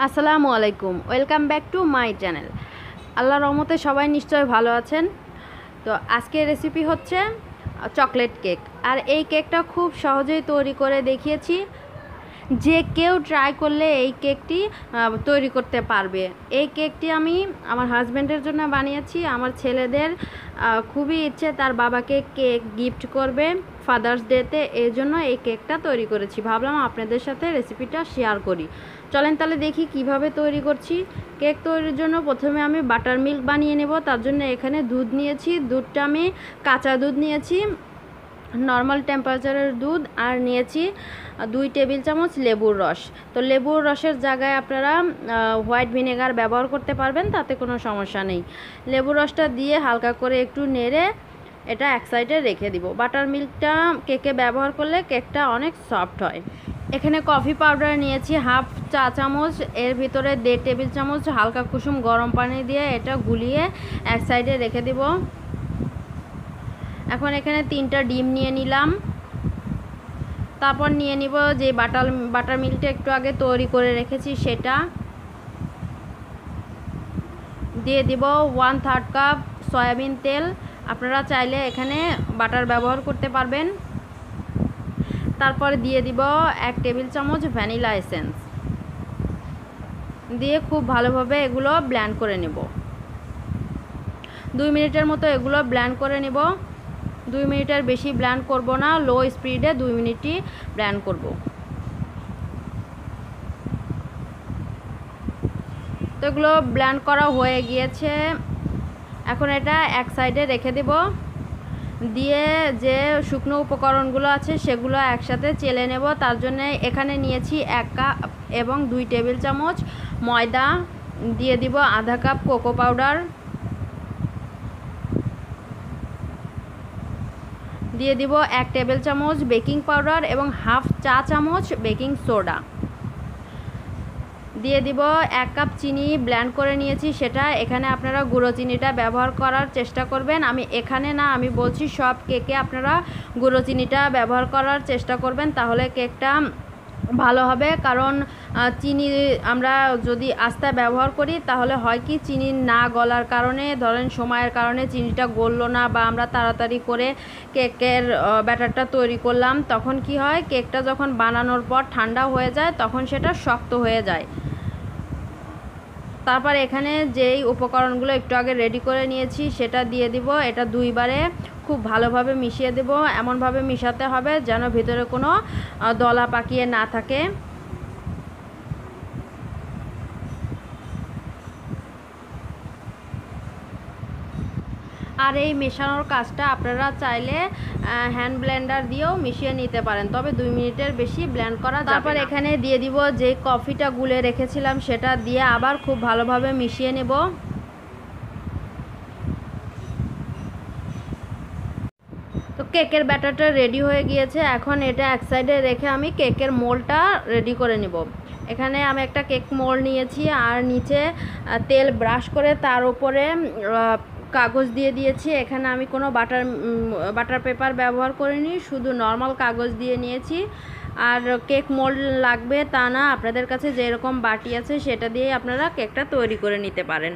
আসসালামু আলাইকুম, welcome back to my channel. আল্লাহর রহমতে সবাই নিশ্চয়ই ভালো আছেন। তো আজকের রেসিপি হচ্ছে চকলেট কেক। আর এই কেকটা খুব সহজেই তৈরি করে দেখিয়েছি, যে কেউ ট্রাই করলে এই কেকটি তৈরি করতে পারবে। এই কেকটি আমি আমার হাজব্যান্ডের জন্য বানিয়েছি। আমার ছেলেদের খুবই ইচ্ছে তার বাবাকে কেক গিফট করবে ফাদার্স ডেতে, এই জন্য এই কেকটা তৈরি করেছি। ভাবলাম আপনাদের সাথে রেসিপিটা শেয়ার করি। চলেন তাহলে দেখি কিভাবে তৈরি করছি। কেক তৈরির জন্য প্রথমে আমি বাটার মিল্ক বানিয়ে নেব। তার জন্য এখানে দুধ নিয়েছি। দুধটা আমি কাঁচা দুধ নিয়েছি, নর্মাল টেম্পারেচারের দুধ, আর নিয়েছি 2 টেবিল চামচ লেবুর রস। তো লেবুর রসের জায়গায় আপনারা হোয়াইট ভিনেগার ব্যবহার করতে পারবেন, তাতে কোনো সমস্যা নেই। লেবুর রসটা দিয়ে হালকা করে একটু নেড়ে এটা এক সাইডে রেখে দিব। বাটার মিল্কটা কেকে ব্যবহার করলে কেকটা অনেক সফট হয়। এখানে কফি পাউডার নিয়েছি হাফ চা চামচ, এর ভিতরে 1.5 টেবিল চামচ হালকা কুসুম গরম পানি দিয়ে এটা গুলিয়ে এক সাইডে রেখে দিব। এখন এখানে 3টা ডিম নিয়ে নিলাম। তারপর নিয়ে নিব যে বাটার মিল্কটা একটু আগে তৈরি করে রেখেছি, সেটা দিয়ে দিব। 1/3 কাপ সয়াবিন তেল, আপনারা চাইলে এখানে বাটার ব্যবহার করতে পারবেন। তারপর দিয়ে দিব 1 টেবিল চামচ ভ্যানিলা এসেন্স, দিয়ে খুব ভালোভাবে এগুলো ব্লেন্ড করে নেব। 2 মিনিটের মতো এগুলো ব্লেন্ড করে নেব। 2 মিনিটের বেশি ব্লেন্ড করব না, লো স্পিডে 2 মিনিটই ব্লেন্ড করব। তো এগুলো ব্লেন্ড করা হয়ে গিয়েছে। এখন এটা এক সাইডে রেখে দেব। দিয়ে যে শুকনো উপকরণগুলো আছে সেগুলো একসাথে চেলে নেব। তার জন্য এখানে নিয়েছি 1 কাপ এবং 2 টেবিল চামচ ময়দা, দিয়ে দিব আধা কাপ কোকো পাউডার, দিয়ে দিব 1 টেবিল চামচ বেকিং পাউডার এবং হাফ চা চামচ বেকিং সোডা, দিয়ে দিব 1 কাপ চিনি ব্লেন্ড করে নিয়েছি সেটা। এখানে আপনারা গুঁড়ো চিনিটা ব্যবহার করার চেষ্টা করবেন। আমি এখানে না, আমি বলছি সব কেকে আপনারা গুঁড়ো চিনিটা ব্যবহার করার চেষ্টা করবেন, তাহলে কেকটা ভালো হবে। কারণ চিনি আমরা যদি আস্তে ব্যবহার করি তাহলে হয় কি, চিনি না গলার কারণে, ধরেন সময়ের কারণে চিনিটা গললো না, বা আমরা তাড়াতাড়ি করে কেকের ব্যাটারটা তৈরি করলাম, তখন কি হয়, কেকটা যখন বানানোর পর ঠান্ডা হয়ে যায় তখন সেটা শক্ত হয়ে যায়। তারপর এখানে যেই উপকরণগুলো একটু আগে রেডি করে নিয়েছি সেটা দিয়ে দিব। এটা 2 বারে খুব ভালোভাবে মিশিয়ে দেব। এমনভাবে মিশাতে হবে যেন ভিতরে কোনো দলা পাকিয়ে না থাকে। আর এই মেশানোর কাজটা আপনারা চাইলে হ্যান্ড ব্লেন্ডার দিয়েও মিশিয়ে নিতে পারেন, তবে 2 মিনিটের বেশি ব্লেন্ড করা যাবে না। তারপর এখানে দিয়ে দিব যে কফিটা গুলে রেখেছিলাম সেটা দিয়ে আবার খুব ভালোভাবে মিশিয়ে নেব। তো কেকের ব্যাটারটা রেডি হয়ে গিয়েছে। এখন এটা এক সাইডে রেখে আমি কেকের মোল্ডটা রেডি করে নেব। এখানে আমি একটা কেক মোল্ড নিয়েছি, আর নিচে তেল ব্রাশ করে তার উপরে কাগজ দিয়ে দিয়েছি। এখানে আমি কোনো বাটার পেপার ব্যবহার করিনি, শুধু নর্মাল কাগজ দিয়ে নিয়েছি। আর কেক মোল্ড লাগবে তা না, আপনাদের কাছে যেরকম বাটি আছে সেটা দিয়ে আপনারা কেকটা তৈরি করে নিতে পারেন।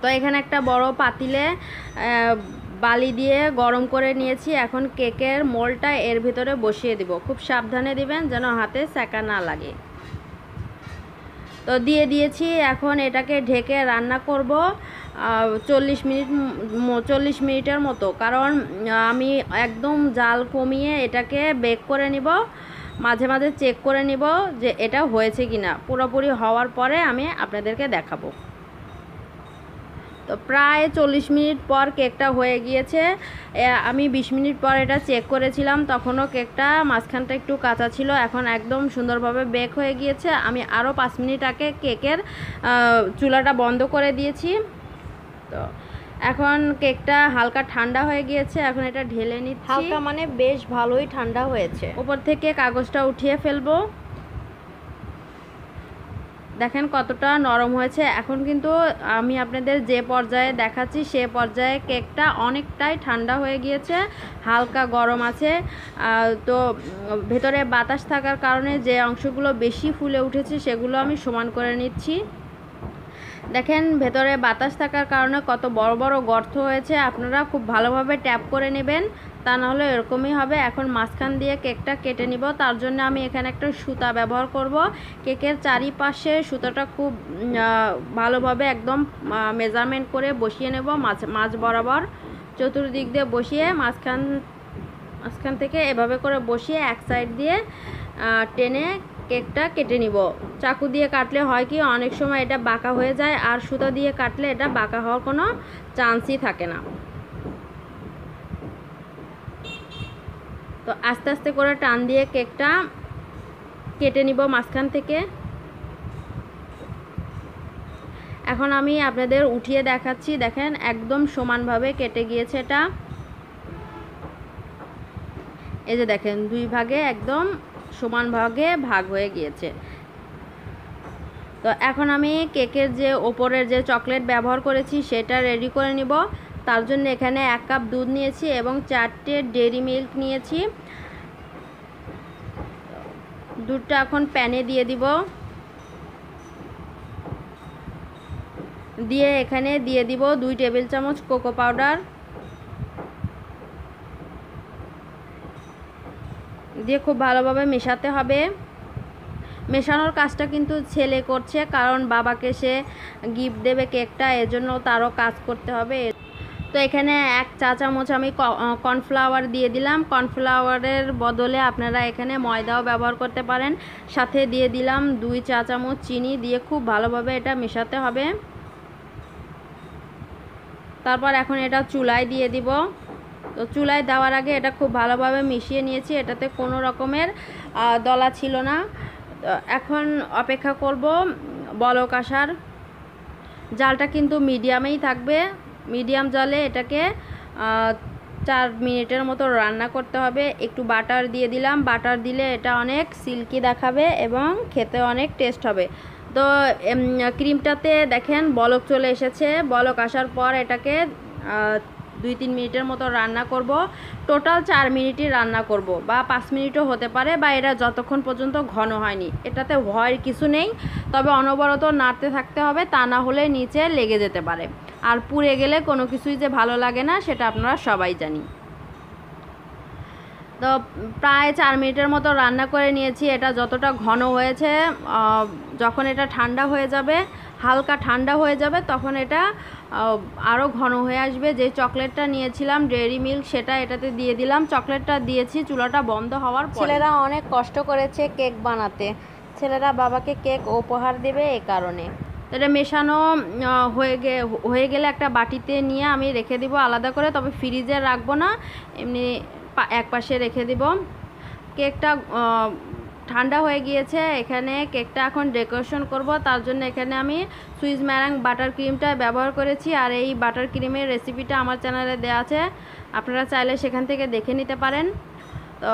তো এখানে একটা বড় পাতিলে বালি দিয়ে গরম করে নিয়েছি। এখন কেকের মোল্ডটা এর ভিতরে বসিয়ে দিব। খুব সাবধানে দিবেন যেন হাতে সেকা না লাগে। তো দিয়ে দিয়েছি। এখন এটাকে ঢেকে রান্না করব 40 মিনিটের মতো। কারণ আমি একদম জাল কমিয়ে এটাকে বেক করে নিব। মাঝে মাঝে চেক করে নিব যে এটা হয়েছে কিনা। পুরোপুরি হওয়ার পরে আমি আপনাদেরকে দেখাবো। তো প্রায় 40 মিনিট পর কেকটা হয়ে গিয়েছে। আমি 20 মিনিট পর এটা চেক করেছিলাম, তখনও কেকটা মাঝখানটা একটু কাঁচা ছিল। এখন একদম সুন্দরভাবে বেক হয়ে গিয়েছে। আমি আরও 5 মিনিট আগে কেকের চুলাটা বন্ধ করে দিয়েছি। তো এখন কেকটা হালকা ঠান্ডা হয়ে গিয়েছে। এখন এটা ঢেলে নিচ্ছি। হালকা মানে বেশ ভালোই ঠান্ডা হয়েছে। উপর থেকে কাগজটা উঠিয়ে ফেলবো। দেখেন কতটা নরম হয়েছে। এখন কিন্তু আমি আপনাদের যে পর্যায়ে দেখাচ্ছি সে পর্যায়ে কেকটা অনেকটাই ঠান্ডা হয়ে গিয়েছে, হালকা গরম আছে। তো ভেতরে বাতাস থাকার কারণে যে অংশগুলো বেশি ফুলে উঠেছে সেগুলো আমি সমান করে নিচ্ছি। দেখেন ভেতরে বাতাস থাকার কারণে কত বড় বড় গর্ত হয়েছে। আপনারা খুব ভালোভাবে ট্যাপ করে নেবেন, তা নাহলে এরকমই হবে। এখন মাঝখান দিয়ে কেকটা কেটে নিব। তার জন্য আমি এখানে একটা সুতা ব্যবহার করব। কেকের চারিপাশে সুতাটা খুব ভালোভাবে একদম মেজারমেন্ট করে বসিয়ে নেব, মাঝ বরাবর চতুর্দিক দিয়ে বসিয়ে মাঝখান থেকে এভাবে করে বসিয়ে এক সাইড দিয়ে টেনে কেকটা কেটে নিব। চাকু দিয়ে কাটলে হয় কি অনেক সময় এটা বাঁকা হয়ে যায়, আর সুতা দিয়ে কাটলে এটা বাঁকা হওয়ার কোনো চান্সই থাকে না। তো আস্তে আস্তে করে টান দিয়ে কেকটা কেটে নিব মাঝখান থেকে। এখন আমি আপনাদের উঠিয়ে দেখাচ্ছি। দেখেন একদম সমানভাবে কেটে গিয়েছে এটা। এই যে দেখেন দুই ভাগে একদম সমান ভাগে ভাগ হয়ে গিয়েছে। তো এখন আমি কেকের যে ওপরের যে চকলেট ব্যবহার করেছি সেটা রেডি করে নিব। তার জন্য এখানে 1 কাপ দুধ নিয়েছি এবং 4টে ডেইরি মিল্ক নিয়েছি। দুধটা এখন প্যানে দিয়ে দিব, দিয়ে এখানে দিয়ে দিব 2 টেবিল চামচ কোকো পাউডার, দিয়ে খুব ভালোভাবে মেশাতে হবে। মেশানোর কাজটা কিন্তু ছেলে করছে, কারণ বাবাকে সে গিফট দেবে কেকটা, এজন্য তারও কাজ করতে হবে। তো এখানে 1 চা চামচ আমি কর্নফ্লাওয়ার দিয়ে দিলাম। কর্নফ্লাওয়ারের বদলে আপনারা এখানে ময়দাও ব্যবহার করতে পারেন। সাথে দিয়ে দিলাম 2 চা চামচ চিনি, দিয়ে খুব ভালোভাবে এটা মেশাতে হবে। তারপর এখন এটা চুলায় দিয়ে দিব। তো চুলায় দেওয়ার আগে এটা খুব ভালোভাবে মিশিয়ে নিয়েছি, এটাতে কোনো রকমের দলা ছিল না। এখন অপেক্ষা করব বলক আসার। জালটা কিন্তু মিডিয়ামেই থাকবে। মিডিয়াম জালে এটাকে 4 মিনিটের মতো রান্না করতে হবে। একটু বাটার দিয়ে দিলাম, বাটার দিলে এটা অনেক সিল্কি দেখাবে এবং খেতে অনেক টেস্ট হবে। তো ক্রিমটাতে দেখেন বলক চলে এসেছে। বলক আসার পর এটাকে 2-3 মিনিটের মতো রান্না করব। টোটাল 4 মিনিটই রান্না করব, বা 5 মিনিটও হতে পারে, বা এটা যতক্ষণ পর্যন্ত ঘন হয়নি। এটাতে ভয়ের কিছু নেই, তবে অনবরত নাড়তে থাকতে হবে, তা না হলে নিচে লেগে যেতে পারে। আর পুড়ে গেলে কোনো কিছুই যে ভালো লাগে না সেটা আপনারা সবাই জানি। তো প্রায় 4 মিনিটের মতো রান্না করে নিয়েছি। এটা যতটা ঘন হয়েছে, যখন এটা ঠান্ডা হয়ে যাবে, হালকা ঠান্ডা হয়ে যাবে, তখন এটা আরও ঘন হয়ে আসবে। যে চকলেটটা নিয়েছিলাম ডেইরি মিল্ক সেটা এটাতে দিয়ে দিলাম। চকলেটটা দিয়েছি চুলাটা বন্ধ হওয়ার পর। ছেলেরা অনেক কষ্ট করেছে কেক বানাতে, ছেলেরা বাবাকে কেক উপহার দেবে এই কারণে। এটা মেশানো হয়ে গেলে একটা বাটিতে নিয়ে আমি রেখে দিব আলাদা করে, তবে ফ্রিজে রাখবো না, এমনি এক পাশে রেখে দিব। কেকটা ঠান্ডা হয়ে গিয়েছে। এখানে কেকটা এখন ডেকোরেশন করব। তার জন্য এখানে আমি সুইস ম্যারাং বাটার ক্রিমটা ব্যবহার করেছি, আর এই বাটার ক্রিমের রেসিপিটা আমার চ্যানেলে দেওয়া আছে, আপনারা চাইলে সেখান থেকে দেখে নিতে পারেন। তো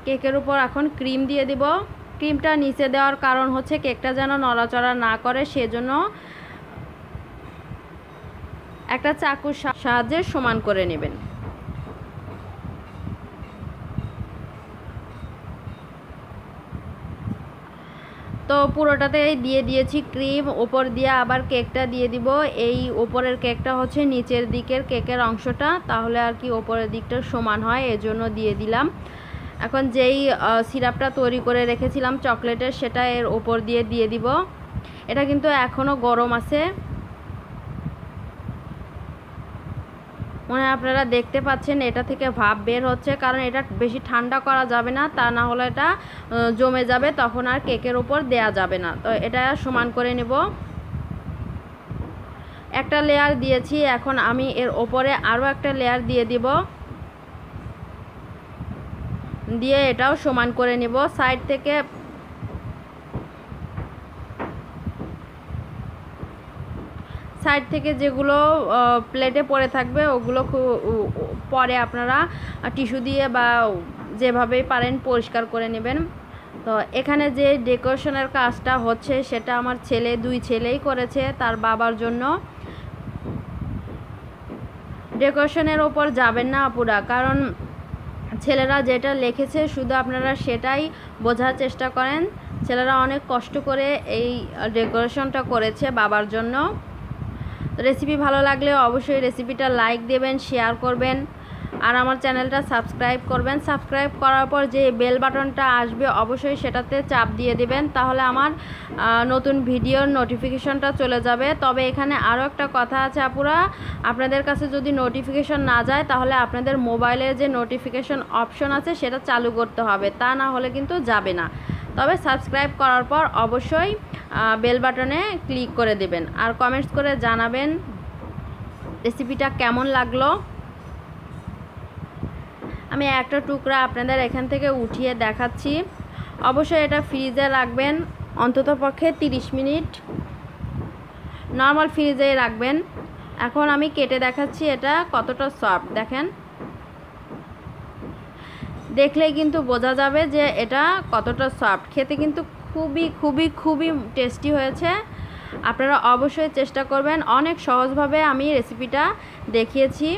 কেকের উপর এখন ক্রিম দিয়ে দিব। ক্রিমটা নিচে দেওয়ার কারণ হচ্ছে কেকটা যেন নড়াচড়া না করে, সেজন্য একটা চাকুর সাহায্যে সমান করে নেবেন। তো পুরোটাতে দিয়ে দিয়েছি ক্রিম, ওপর দিয়ে আবার কেকটা দিয়ে দিব। এই ওপরের কেকটা হচ্ছে নিচের দিকের কেকের অংশটা, তাহলে আর কি ওপরের দিকটা সমান হয়, এজন্য দিয়ে দিলাম। এখন যেই সিরাপটা তৈরি করে রেখেছিলাম চকলেটের, সেটা এর ওপর দিয়ে দিব। এটা কিন্তু এখনও গরম আছে, মনে হয় আপনারা দেখতে পাচ্ছেন এটা থেকে ভাপ বের হচ্ছে, কারণ এটা বেশি ঠান্ডা করা যাবে না, তা না হলে এটা জমে যাবে, তখন আর কেকের উপর দেয়া যাবে না। তো এটা সমান করে নেব। একটা লেয়ার দিয়েছি, এখন আমি এর ওপরে আরও একটা লেয়ার দিয়ে দিব, দিয়ে এটাও সমান করে নেব। সাইড থেকে যেগুলো প্লেটে পড়ে থাকবে ওগুলো পরে আপনারা টিস্যু দিয়ে বা যেভাবেই পারেন পরিষ্কার করে নেবেন। তো এখানে যে ডেকোরেশনের কাজটা হচ্ছে সেটা আমার দুই ছেলেই করেছে তার বাবার জন্য। ডেকোরেশনের ওপর যাবেন না আপুরা, কারণ ছেলেরা যেটা লিখেছে শুধু আপনারা সেটাই বোঝার চেষ্টা করেন। ছেলেরা অনেক কষ্ট করে এই ডেকোরেশনটা করেছে বাবার জন্য। রেসিপি ভালো লাগলে অবশ্যই রেসিপিটা লাইক দেবেন, শেয়ার করবেন, আর আমার চ্যানেলটা সাবস্ক্রাইব করবেন। সাবস্ক্রাইব করার পর যে বেল বাটনটা আসবে অবশ্যই সেটাতে চাপ দিয়ে দিবেন, তাহলে আমার নতুন ভিডিওর নোটিফিকেশনটা চলে যাবে। তবে এখানে আরও একটা কথা আছে আপুরা, আপনাদের কাছে যদি নোটিফিকেশন না যায় তাহলে আপনাদের মোবাইলের যে নোটিফিকেশন অপশন আছে সেটা চালু করতে হবে, তা না হলে কিন্তু যাবে না। তবে সাবস্ক্রাইব করার পর অবশ্যই বেল বাটনে ক্লিক করে দেবেন, আর কমেন্টস করে জানাবেন রেসিপিটা কেমন লাগলো। আমি একটা টুকরা আপনাদের এখান থেকে উঠিয়ে দেখাচ্ছি। অবশ্যই এটা ফ্রিজে রাখবেন অন্ততপক্ষে 30 মিনিট, নর্মাল ফ্রিজেই রাখবেন। এখন আমি কেটে দেখাচ্ছি এটা কতটা সফট, দেখেন, দেখলেই কিন্তু বোঝা যাবে যে এটা কতটা সফট। খেতে কিন্তু খুবই খুবই খুবই টেস্টি হয়েছে। আপনারা অবশ্যই চেষ্টা করবেন। অনেক সহজভাবে আমি রেসিপিটা দেখিয়েছি,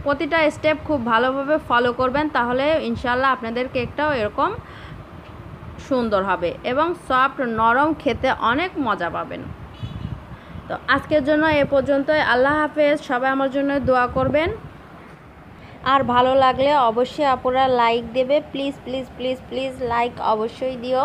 প্রতিটা স্টেপ খুব ভালোভাবে ফলো করবেন, তাহলে ইনশাল্লাহ আপনাদের কেকটাও এরকম সুন্দর হবে এবং সফট নরম, খেতে অনেক মজা পাবেন। তো আজকের জন্য এ পর্যন্তই। আল্লাহ হাফেজ। সবাই আমার জন্য দোয়া করবেন, আর ভালো লাগলে অবশ্যই আপনারা লাইক দেবে। Please please please please like অবশ্যই দিও।